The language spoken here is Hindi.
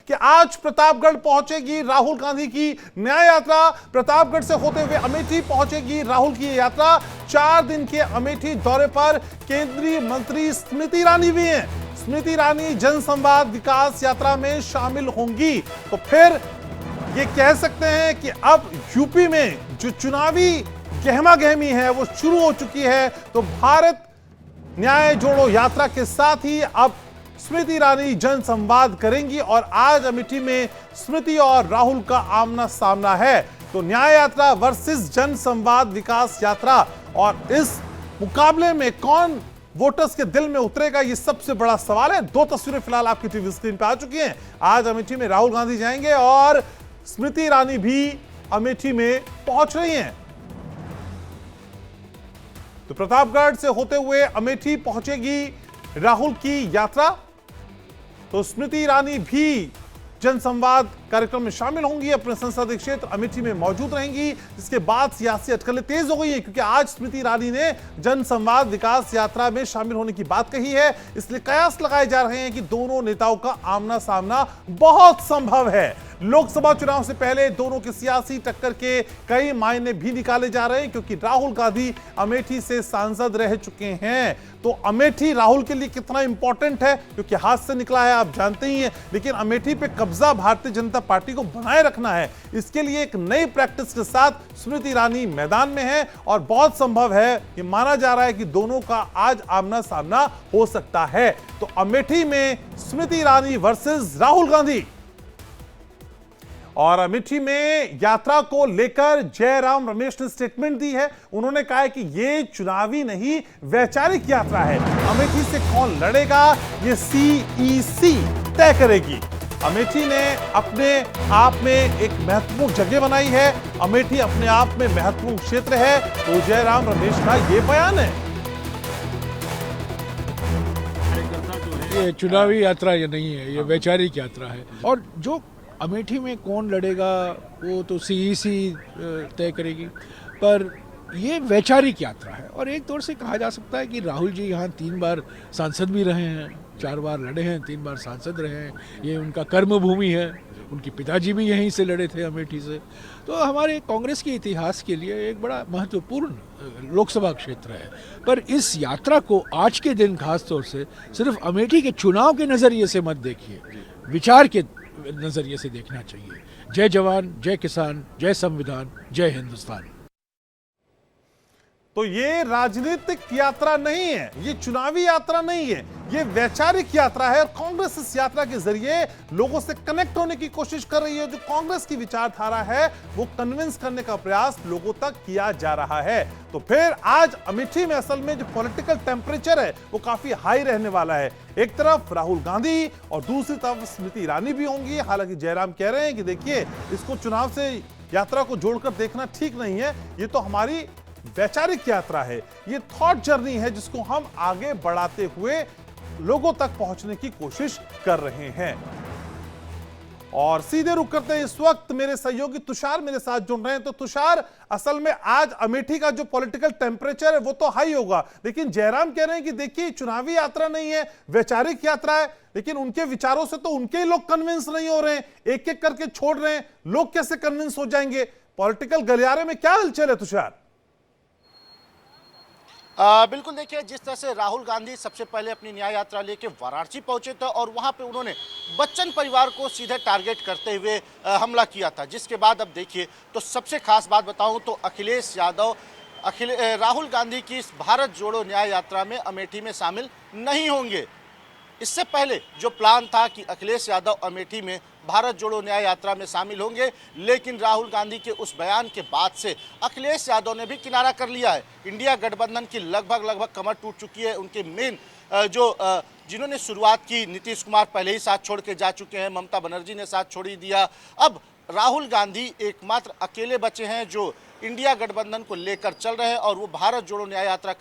कि आज प्रतापगढ़ पहुंचेगी राहुल गांधी की न्याय यात्रा। प्रतापगढ़ से होते हुए अमेठी पहुंचेगी राहुल की यात्रा। 4 दिन के अमेठी दौरे पर केंद्रीय मंत्री स्मृति ईरानी भी हैं। स्मृति ईरानी जनसंवाद विकास यात्रा में शामिल होंगी। तो फिर ये कह सकते हैं कि अब यूपी में जो चुनावी गहमा गहमी है वो शुरू हो चुकी है। तो भारत न्याय जोड़ो यात्रा के साथ ही अब स्मृति ईरानी जनसंवाद करेंगी और आज अमेठी में स्मृति और राहुल का आमना सामना है। तो न्याय यात्रा वर्सेस जनसंवाद विकास यात्रा, और इस मुकाबले में कौन वोटर्स के दिल में उतरेगा, ये सबसे बड़ा सवाल है। 2 तस्वीरें फिलहाल आपकी टीवी स्क्रीन पे आ चुकी हैं। आज अमेठी में राहुल गांधी जाएंगे और स्मृति ईरानी भी अमेठी में पहुंच रही हैं। तो प्रतापगढ़ से होते हुए अमेठी पहुंचेगी राहुल की यात्रा। तो स्मृति ईरानी भी जनसंवाद कार्यक्रम में शामिल होंगी, अपने संसदीय क्षेत्र अमेठी में मौजूद रहेंगी। जिसके बाद सियासी अटकलें तेज हो गई है, क्योंकि आज स्मृति ईरानी ने जनसंवाद विकास यात्रा में शामिल होने की बात कही है। इसलिए कयास लगाए जा रहे हैं कि दोनों नेताओं का आमना सामना बहुत संभव है। लोकसभा चुनाव से पहले दोनों के सियासी टक्कर के कई मायने भी निकाले जा रहे हैं, क्योंकि राहुल गांधी अमेठी से सांसद रह चुके हैं। तो अमेठी राहुल के लिए कितना इंपॉर्टेंट है, क्योंकि हाथ से निकला है आप जानते ही हैं, लेकिन अमेठी पे कब्जा भारतीय जनता पार्टी को बनाए रखना है। इसके लिए एक नई प्रैक्टिस के साथ स्मृति ईरानी मैदान में है और बहुत संभव है कि माना जा रहा है कि दोनों का आज आमना सामना हो सकता है। तो अमेठी में स्मृति ईरानी वर्सेस राहुल गांधी। और अमेठी में यात्रा को लेकर जयराम रमेश ने स्टेटमेंट दी है। उन्होंने कहा है कि ये चुनावी नहीं वैचारिक यात्रा है। अमेठी से कौन लड़ेगा ये सीईसी तय करेगी। अमेठी ने अपने आप में एक महत्वपूर्ण जगह बनाई है। अमेठी अपने आप में महत्वपूर्ण क्षेत्र है। तो जयराम रमेश का ये बयान है। ये चुनावी यात्रा ये नहीं है, ये वैचारिक यात्रा है। और जो अमेठी में कौन लड़ेगा वो तो सीईसी तय करेगी, पर ये वैचारिक यात्रा है। और एक तौर से कहा जा सकता है कि राहुल जी यहाँ 3 बार सांसद भी रहे हैं, 4 बार लड़े हैं, 3 बार सांसद रहे हैं। ये उनका कर्म भूमि है। उनके पिताजी भी यहीं से लड़े थे, अमेठी से। तो हमारे कांग्रेस के इतिहास के लिए एक बड़ा महत्वपूर्ण लोकसभा क्षेत्र है। पर इस यात्रा को आज के दिन खास तौर से सिर्फ अमेठी के चुनाव के नज़रिए से मत देखिए, विचार के नजरिए से देखना चाहिए। जय जवान, जय किसान, जय संविधान, जय हिंदुस्तान। तो ये राजनीतिक यात्रा नहीं है, ये चुनावी यात्रा नहीं है, ये वैचारिक यात्रा है। और कांग्रेस इस यात्रा के जरिए लोगों से कनेक्ट होने की कोशिश कर रही है। जो कांग्रेस की विचारधारा है वो कन्विंस करने का प्रयास लोगों तक किया जा रहा है। तो फिर आज अमेठी में असल में जो पॉलिटिकल टेम्परेचर है वो काफी हाई रहने वाला है। एक तरफ राहुल गांधी और दूसरी तरफ स्मृति ईरानी भी होंगी। हालांकि जयराम कह रहे हैं कि देखिए, इसको चुनाव से यात्रा को जोड़कर देखना ठीक नहीं है। ये तो हमारी वैचारिक यात्रा है, ये थॉट जर्नी है जिसको हम आगे बढ़ाते हुए लोगों तक पहुंचने की कोशिश कर रहे हैं। और सीधे रुक करते हैं, इस वक्त मेरे सहयोगी तुषार मेरे साथ जुड़ रहे हैं। तो तुषार, असल में आज अमेठी का जो पॉलिटिकल टेम्परेचर है वो तो हाई होगा, लेकिन जयराम कह रहे हैं कि देखिए चुनावी यात्रा नहीं है, वैचारिक यात्रा है। लेकिन उनके विचारों से तो उनके लोग कन्विंस नहीं हो रहे हैं, एक एक करके छोड़ रहे हैं। लोग कैसे कन्विंस हो जाएंगे? पॉलिटिकल गलियारे में क्या हलचल है तुषार? बिल्कुल, देखिए जिस तरह से राहुल गांधी सबसे पहले अपनी न्याय यात्रा लेके वाराणसी पहुंचे थे और वहां पे उन्होंने बच्चन परिवार को सीधे टारगेट करते हुए हमला किया था, जिसके बाद अब देखिए तो सबसे खास बात बताऊं तो अखिलेश यादव राहुल गांधी की इस भारत जोड़ो न्याय यात्रा में अमेठी में शामिल नहीं होंगे। इससे पहले जो प्लान था कि अखिलेश यादव अमेठी में भारत जोड़ो न्याय यात्रा में शामिल होंगे, लेकिन राहुल गांधी के उस बयान के बाद से अखिलेश यादव ने भी किनारा कर लिया है। इंडिया गठबंधन की लगभग कमर टूट चुकी है। उनके मेन जिन्होंने शुरुआत की, नीतीश कुमार पहले ही साथ छोड़ के जा चुके हैं, ममता बनर्जी ने साथ छोड़ ही दिया। अब राहुल गांधी एकमात्र अकेले बचे हैं जो इंडिया गठबंधन को लेकर चल रहे हैं और वो भारत जोड़ो न्याय यात्रा